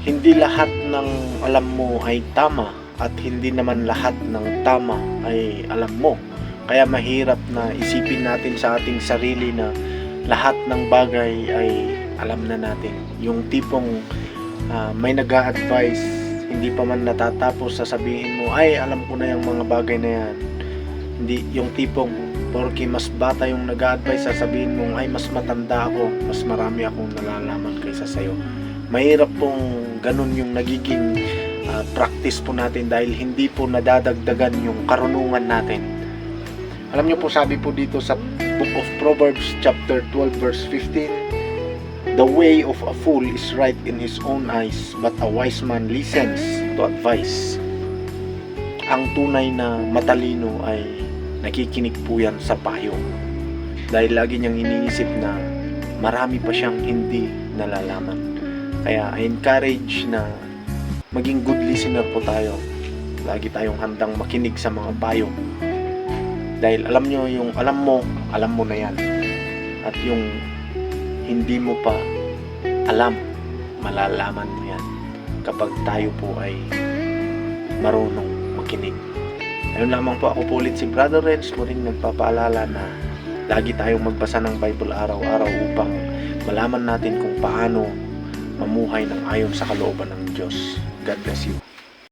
Hindi lahat ng alam mo ay tama at hindi naman lahat ng tama ay alam mo. Kaya mahirap na isipin natin sa ating sarili na lahat ng bagay ay alam na natin. Yung tipong may nag-a-advise, hindi pa man natatapos, sasabihin mo, ay alam ko na yung mga bagay na yan. Hindi yung tipong porke mas bata yung nag-a-advise, sasabihin mo, ay mas matanda ako, mas marami akong nalalaman kaysa sayo. Mahirap pong ganun yung nagiging practice po natin dahil hindi po nadadagdagan yung karunungan natin. Alam niyo po, sabi po dito sa Book of Proverbs chapter 12 verse 15, the way of a fool is right in his own eyes, but a wise man listens to advice. Ang tunay na matalino ay nakikinig po yan sa payo. Dahil lagi niyang iniisip na marami pa siyang hindi nalalaman. Kaya I encourage na maging good listener po tayo. Lagi tayong handang makinig sa mga payo. Dahil alam nyo, yung alam mo na yan. At yung hindi mo pa alam, malalaman mo yan kapag tayo po ay marunong makinig. Ayun lamang po, ako po ulit si Brother Reds, muling nagpapaalala na lagi tayong magbasa ng Bible araw-araw upang malaman natin kung paano mamuhay ng ayon sa kalooban ng Diyos. God bless you.